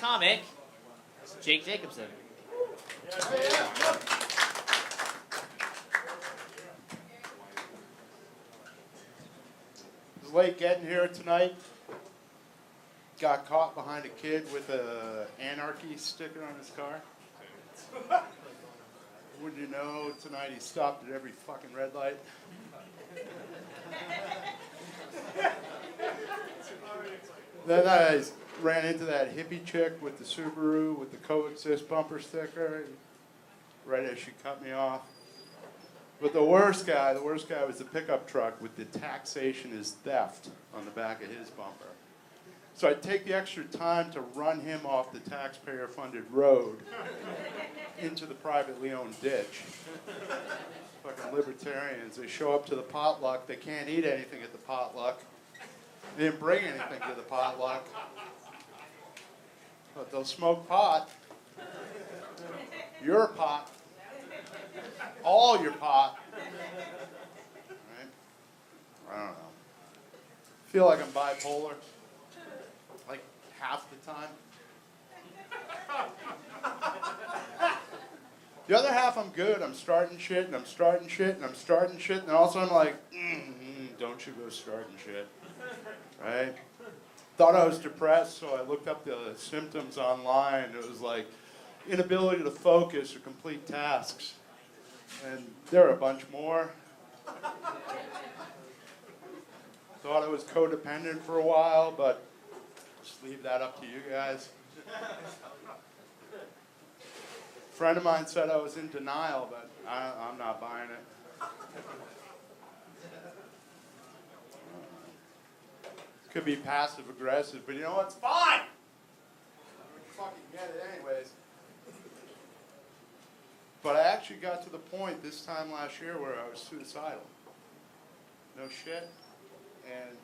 comic, Jacobson. Was late getting here tonight. Got caught behind a kid with a anarchy sticker on his car. Wouldn't you know, tonight he stopped at every fucking red light. Then I ran into that hippie chick with the Subaru with the coexist bumper sticker right as she cut me off. But the worst guy was the pickup truck with the taxation is theft on the back of his bumper. So I'd take the extra time to run him off the taxpayer-funded road into the privately owned ditch. Fucking libertarians, they show up to the potluck, they can't eat anything at the potluck. They didn't bring anything to the potluck. But they'll smoke pot. Your pot. All your pot. Right? I don't know. Feel like I'm bipolar. Like half the time. The other half I'm good. I'm starting shit and I'm starting shit and I'm starting shit. And all of a sudden I'm like, don't you go starting shit. Right? Thought I was depressed, so I looked up the symptoms online. It was like inability to focus or complete tasks. And there are a bunch more. Thought I was codependent for a while, but just leave that up to you guys. A friend of mine said I was in denial, but I'm not buying it. Could be passive aggressive, but you know what? It's fine! Fucking get it anyways. But I actually got to the point this time last year where I was suicidal. No shit. And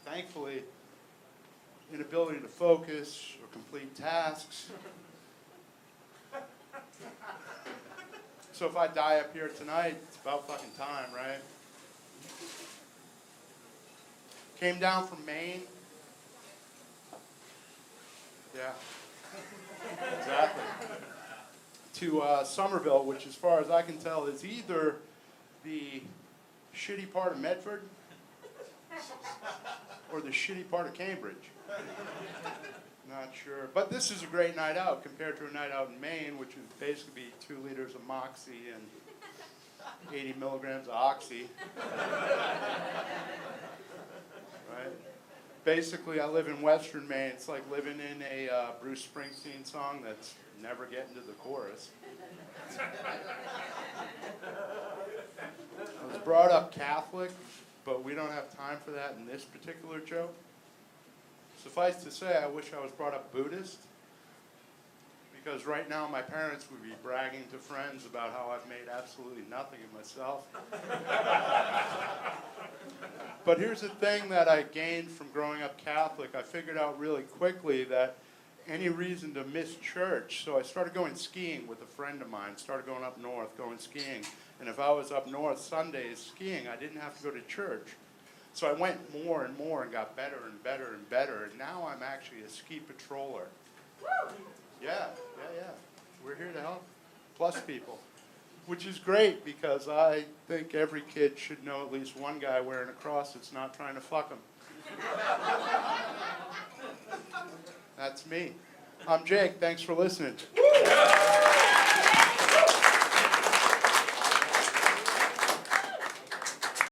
thankfully, inability to focus or complete tasks. So if I die up here tonight, it's about fucking time, right? Came down from Maine. Yeah. Exactly. To Somerville, which as far as I can tell is either the shitty part of Medford or the shitty part of Cambridge. Not sure. But this is a great night out compared to a night out in Maine, which would basically be 2 liters of Moxie and 80 milligrams of Oxy. Right? Basically, I live in Western Maine. It's like living in a Bruce Springsteen song that's never getting to the chorus. I was brought up Catholic, but we don't have time for that in this particular joke. Suffice to say, I wish I was brought up Buddhist, because right now my parents would be bragging to friends about how I've made absolutely nothing of myself. But here's the thing that I gained from growing up Catholic. I figured out really quickly that any reason to miss church, so I started going skiing with a friend of mine, started going up north, going skiing. And if I was up north Sundays skiing, I didn't have to go to church. So I went more and more and got better and better and better. And now I'm actually a ski patroller. Yeah. We're here to help plus people. Which is great because I think every kid should know at least one guy wearing a cross that's not trying to fuck them. That's me. I'm Jake. Thanks for listening.